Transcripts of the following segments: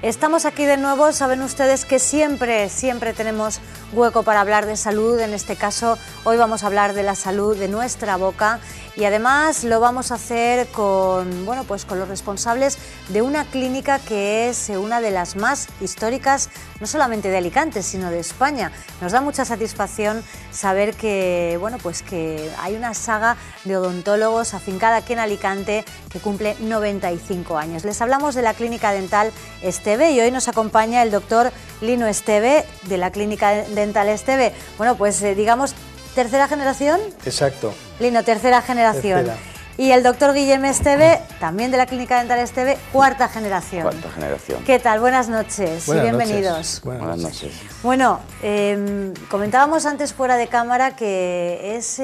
Estamos aquí de nuevo, saben ustedes que siempre tenemos hueco para hablar de salud. En este caso, hoy vamos a hablar de la salud de nuestra boca y además lo vamos a hacer con, bueno, pues con los responsables de una clínica que es una de las más históricas, no solamente de Alicante, sino de España. Nos da mucha satisfacción saber que, bueno, pues que hay una saga de odontólogos afincada aquí en Alicante que cumple 95 años. Les hablamos de la Clínica Dental Esteve y hoy nos acompaña el doctor Lino Esteve de la Clínica Dental Esteve. Bueno, pues digamos, ¿tercera generación? Exacto. Lino, tercera generación. Tercera. Y el doctor Guillem Esteve, también de la Clínica Dental Esteve, cuarta generación. Cuarta generación. ¿Qué tal? Buenas noches Buenas y bienvenidos. Noches. Buenas noches. Bueno, comentábamos antes fuera de cámara que es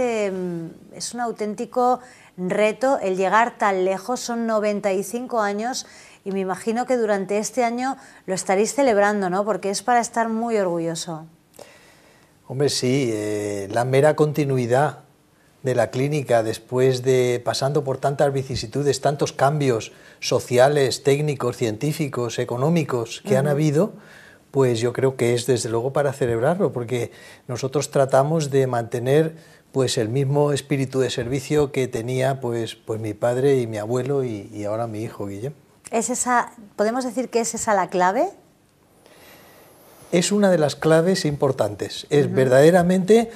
un auténtico reto el llegar tan lejos, son 95 años y me imagino que durante este año lo estaréis celebrando, ¿no? Porque es para estar muy orgulloso. Hombre, sí, la mera continuidad de la clínica después de pasando por tantas vicisitudes, tantos cambios sociales, técnicos, científicos, económicos que han habido, pues yo creo que es desde luego para celebrarlo, porque nosotros tratamos de mantener pues el mismo espíritu de servicio que tenía pues mi padre y mi abuelo y ahora mi hijo Guillem. ¿Es esa, podemos decir que es esa la clave? Es una de las claves importantes, es verdaderamente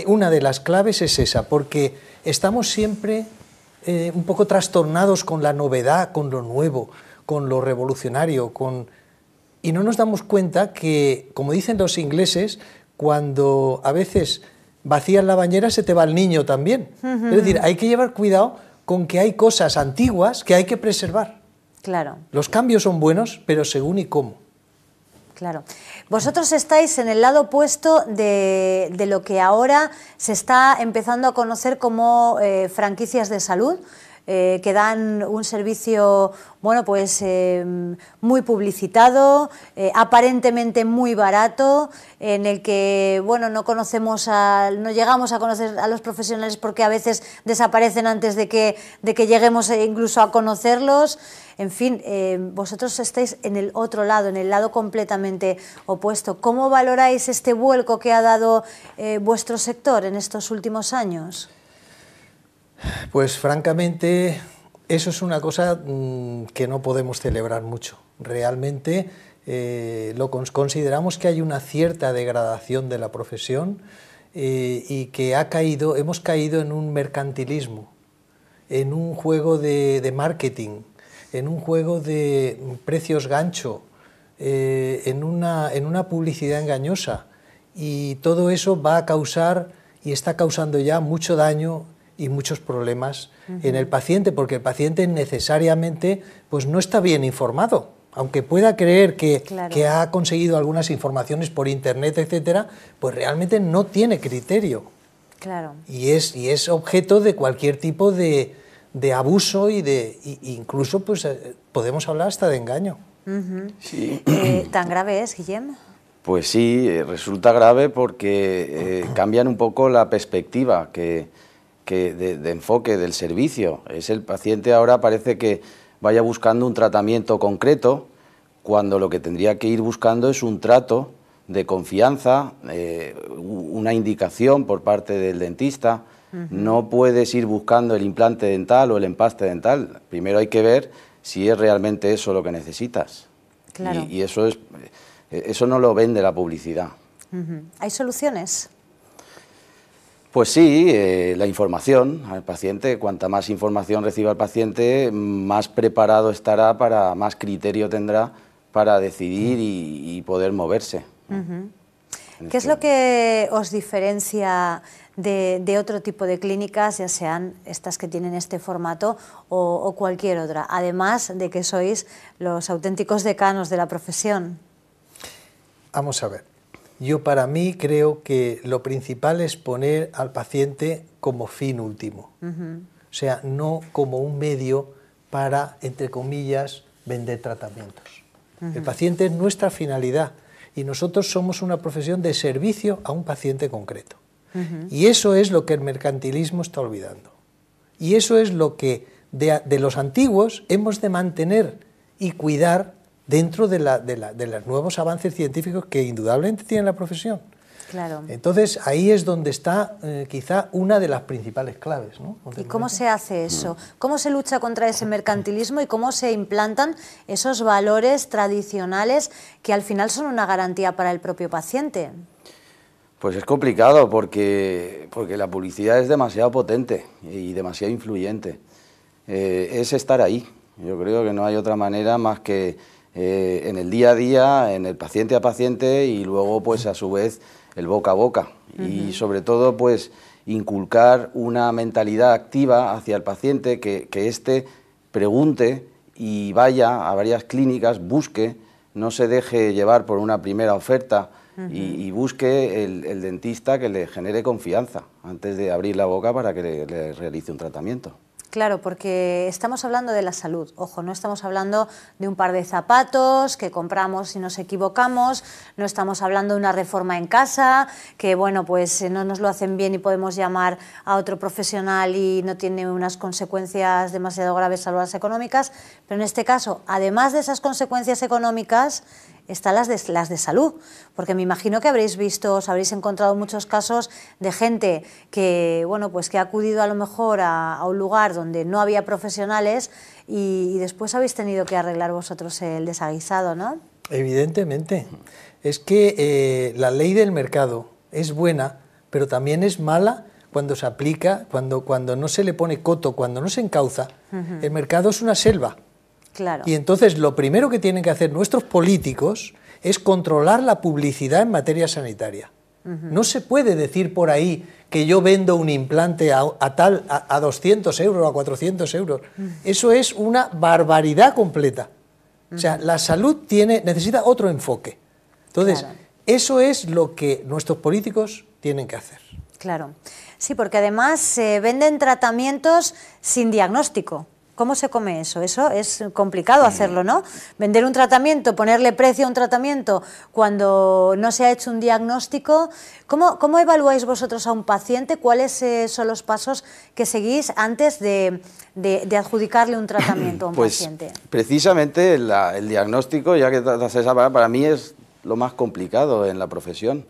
una de las claves es esa, porque estamos siempre un poco trastornados con la novedad, con lo nuevo, con lo revolucionario, y no nos damos cuenta que, como dicen los ingleses, cuando a veces vacías la bañera se te va el niño también. Es decir, hay que llevar cuidado con que hay cosas antiguas que hay que preservar. Claro. Los cambios son buenos, pero según y cómo. Claro. Vosotros estáis en el lado opuesto de lo que ahora se está empezando a conocer como franquicias de salud, que dan un servicio, bueno, pues muy publicitado, aparentemente muy barato, en el que, bueno, no llegamos a conocer a los profesionales porque a veces desaparecen antes de que lleguemos incluso a conocerlos. En fin, vosotros estáis en el otro lado, en el lado completamente opuesto. ¿Cómo valoráis este vuelco que ha dado vuestro sector en estos últimos años? Pues francamente, eso es una cosa que no podemos celebrar mucho. Realmente consideramos que hay una cierta degradación de la profesión y que hemos caído en un mercantilismo, en un juego de marketing, en un juego de precios gancho, en una publicidad engañosa, y todo eso va a causar y está causando ya mucho daño y muchos problemas en el paciente, porque el paciente necesariamente pues no está bien informado, aunque pueda creer que ha conseguido algunas informaciones por internet, etcétera, pues realmente no tiene criterio. Claro. Y es objeto de cualquier tipo de abuso incluso pues podemos hablar hasta de engaño. Sí. ¿Tan grave es, Guillem? Pues sí, resulta grave porque cambian un poco la perspectiva de enfoque del servicio. El paciente ahora parece que vaya buscando un tratamiento concreto, cuando lo que tendría que ir buscando es un trato de confianza, una indicación por parte del dentista. No puedes ir buscando el implante dental o el empaste dental. Primero hay que ver si es realmente eso lo que necesitas. Claro. Y eso no lo vende la publicidad. ¿Hay soluciones? Pues sí, la información al paciente. Cuanta más información reciba el paciente, más preparado estará, más criterio tendrá para decidir y poder moverse. ¿Qué es lo que os diferencia de otro tipo de clínicas, ya sean estas que tienen este formato o cualquier otra, además de que sois los auténticos decanos de la profesión? Vamos a ver, yo para mí creo que lo principal es poner al paciente como fin último, o sea, no como un medio para, entre comillas, vender tratamientos. El paciente es nuestra finalidad y nosotros somos una profesión de servicio a un paciente concreto. Y eso es lo que el mercantilismo está olvidando. Y eso es lo que de los antiguos hemos de mantener y cuidar dentro de los nuevos avances científicos que indudablemente tiene la profesión. Claro. Entonces, ahí es donde está quizá una de las principales claves, ¿no? ¿Y cómo se hace eso? ¿Cómo se lucha contra ese mercantilismo y cómo se implantan esos valores tradicionales que al final son una garantía para el propio paciente? Pues es complicado porque la publicidad es demasiado potente y demasiado influyente. Es estar ahí. Yo creo que no hay otra manera más que en el día a día, en el paciente a paciente y luego pues a su vez el boca a boca. Y sobre todo pues inculcar una mentalidad activa hacia el paciente, que éste pregunte y vaya a varias clínicas, busque, no se deje llevar por una primera oferta y busque el dentista que le genere confianza antes de abrir la boca para que le realice un tratamiento. Claro, porque estamos hablando de la salud, ojo, no estamos hablando de un par de zapatos que compramos si nos equivocamos, no estamos hablando de una reforma en casa, que bueno, pues no nos lo hacen bien y podemos llamar a otro profesional y no tiene unas consecuencias demasiado graves a las económicas, pero en este caso, además de esas consecuencias económicas, están las de salud, porque me imagino que habréis visto, os habréis encontrado muchos casos de gente que, bueno, pues que ha acudido a lo mejor a un lugar donde no había profesionales y después habéis tenido que arreglar vosotros el desaguisado, ¿no? Evidentemente. Es que la ley del mercado es buena, pero también es mala cuando se aplica, cuando no se le pone coto, cuando no se encauza. El mercado es una selva. Claro. Y entonces lo primero que tienen que hacer nuestros políticos es controlar la publicidad en materia sanitaria. No se puede decir por ahí que yo vendo un implante a 200 euros o a 400 euros. Eso es una barbaridad completa. O sea, la salud necesita otro enfoque. Entonces, claro, eso es lo que nuestros políticos tienen que hacer. Claro. Sí, porque además se venden tratamientos sin diagnóstico. ¿Cómo se come eso? Eso es complicado hacerlo, ¿no? Vender un tratamiento, ponerle precio a un tratamiento cuando no se ha hecho un diagnóstico. ¿Cómo evaluáis vosotros a un paciente? ¿Cuáles son los pasos que seguís antes de adjudicarle un tratamiento a un paciente? Precisamente el diagnóstico, ya que tratas esa palabra, para mí es lo más complicado en la profesión,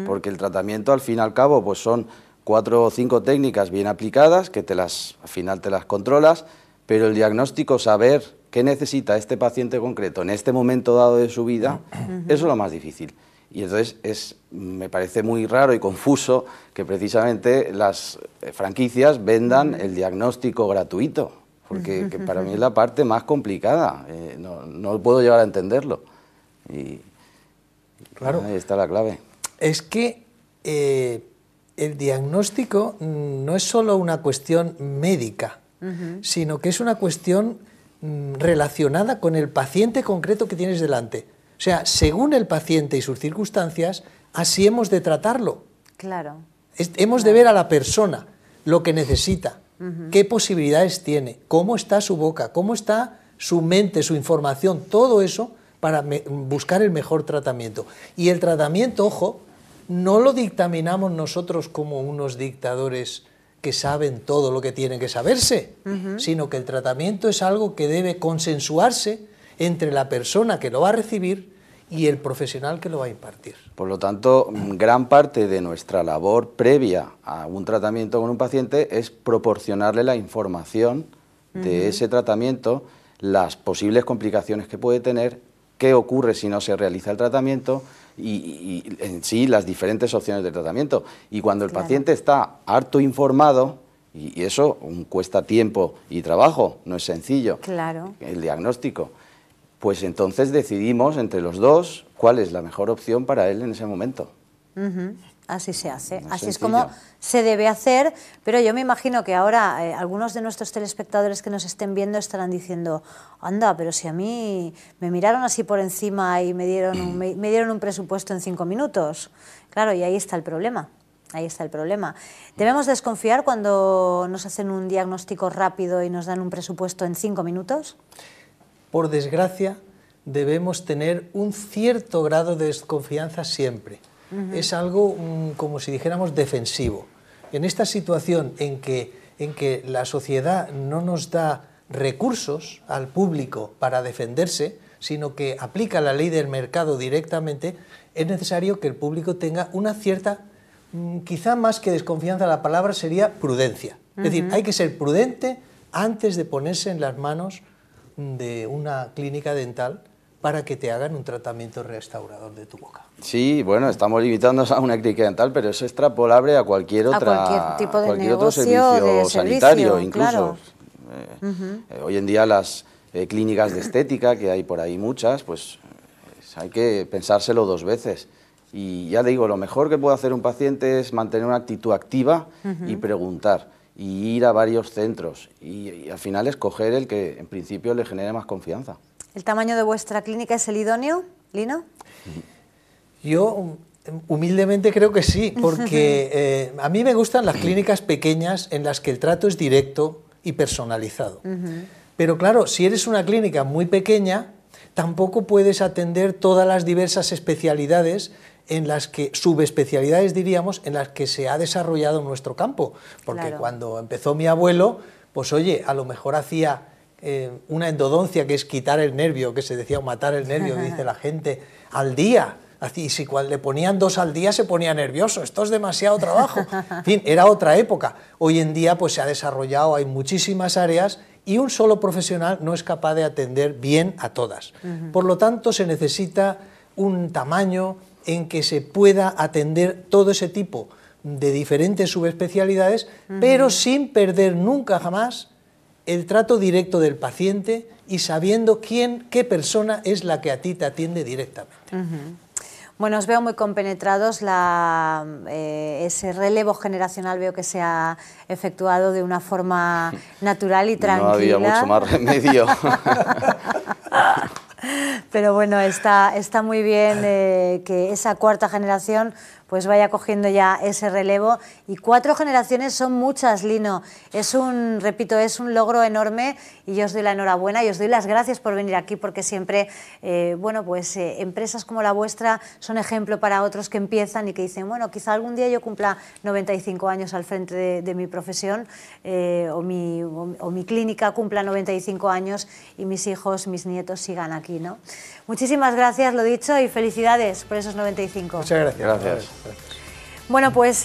porque el tratamiento al fin y al cabo pues son 4 o 5 técnicas bien aplicadas que al final te las controlas, pero el diagnóstico, saber qué necesita este paciente concreto en este momento dado de su vida, eso es lo más difícil. Y entonces me parece muy raro y confuso que precisamente las franquicias vendan el diagnóstico gratuito, porque que para mí es la parte más complicada, no puedo llegar a entenderlo. Y claro, ahí está la clave. Es que el diagnóstico no es solo una cuestión médica, sino que es una cuestión relacionada con el paciente concreto que tienes delante. O sea, según el paciente y sus circunstancias, así hemos de tratarlo. Claro. Hemos de ver a la persona, lo que necesita, qué posibilidades tiene, cómo está su boca, cómo está su mente, su información, todo eso para buscar el mejor tratamiento. Y el tratamiento, ojo, no lo dictaminamos nosotros como unos dictadores que saben todo lo que tienen que saberse, sino que el tratamiento es algo que debe consensuarse entre la persona que lo va a recibir y el profesional que lo va a impartir. Por lo tanto, gran parte de nuestra labor previa a un tratamiento con un paciente es proporcionarle la información de ese tratamiento, las posibles complicaciones que puede tener, qué ocurre si no se realiza el tratamiento y en sí las diferentes opciones de tratamiento. Y cuando el paciente está harto informado, y eso cuesta tiempo y trabajo, no es sencillo, el diagnóstico, pues entonces decidimos entre los dos cuál es la mejor opción para él en ese momento. Así se hace, así sencillo. es como se debe hacer, pero yo me imagino que ahora algunos de nuestros telespectadores que nos estén viendo estarán diciendo, anda, pero si a mí me miraron así por encima y me dieron un presupuesto en 5 minutos. Claro, y ahí está el problema. Ahí está el problema. ¿Debemos desconfiar cuando nos hacen un diagnóstico rápido y nos dan un presupuesto en 5 minutos? Por desgracia, debemos tener un cierto grado de desconfianza siempre. Es algo como si dijéramos defensivo. En esta situación en que la sociedad no nos da recursos al público para defenderse, sino que aplica la ley del mercado directamente, es necesario que el público tenga una cierta, quizá más que desconfianza, la palabra sería prudencia. Es decir, hay que ser prudente antes de ponerse en las manos de una clínica dental para que te hagan un tratamiento restaurador de tu boca. Sí, bueno, estamos limitándonos a una clínica dental, pero es extrapolable a cualquier cualquier tipo de cualquier otro negocio, servicio sanitario, servicio, incluso. claro. Hoy en día las clínicas de estética, que hay por ahí muchas, pues hay que pensárselo 2 veces. Y ya digo, lo mejor que puede hacer un paciente es mantener una actitud activa y preguntar, y ir a varios centros, y al final escoger el que en principio le genere más confianza. ¿El tamaño de vuestra clínica es el idóneo, Lino? Yo humildemente creo que sí, porque a mí me gustan las clínicas pequeñas en las que el trato es directo y personalizado. Pero claro, si eres una clínica muy pequeña, tampoco puedes atender todas las diversas especialidades en las que, subespecialidades diríamos, en las que se ha desarrollado nuestro campo. Porque claro, cuando empezó mi abuelo, pues oye, a lo mejor hacía una endodoncia, que es quitar el nervio, que se decía, o matar el nervio, dice la gente, al día. Y si le ponían 2 al día se ponía nervioso, esto es demasiado trabajo. En fin, era otra época. Hoy en día pues se ha desarrollado, hay muchísimas áreas y un solo profesional no es capaz de atender bien a todas. Por lo tanto, se necesita un tamaño en que se pueda atender todo ese tipo de diferentes subespecialidades, pero sin perder nunca jamás el trato directo del paciente y sabiendo qué persona es la que a ti te atiende directamente. Bueno, os veo muy compenetrados, ese relevo generacional veo que se ha efectuado de una forma natural y tranquila. No había mucho más remedio. Pero bueno, está muy bien que esa 4ª generación pues vaya cogiendo ya ese relevo, y 4 generaciones son muchas, Lino. Repito, es un logro enorme, y yo os doy la enhorabuena y os doy las gracias por venir aquí, porque siempre, empresas como la vuestra son ejemplo para otros que empiezan y que dicen, bueno, quizá algún día yo cumpla 95 años al frente de mi profesión, o mi clínica cumpla 95 años y mis hijos, mis nietos sigan aquí, ¿no? Muchísimas gracias, lo dicho, y felicidades por esos 95. Muchas gracias. Gracias. Bueno, pues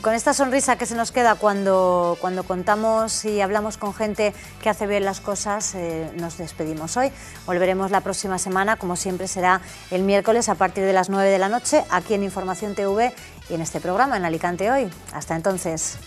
con esta sonrisa que se nos queda cuando contamos y hablamos con gente que hace bien las cosas, nos despedimos hoy. Volveremos la próxima semana, como siempre será el miércoles a partir de las 9 de la noche, aquí en Información TV y en este programa, en Alicante Hoy. Hasta entonces.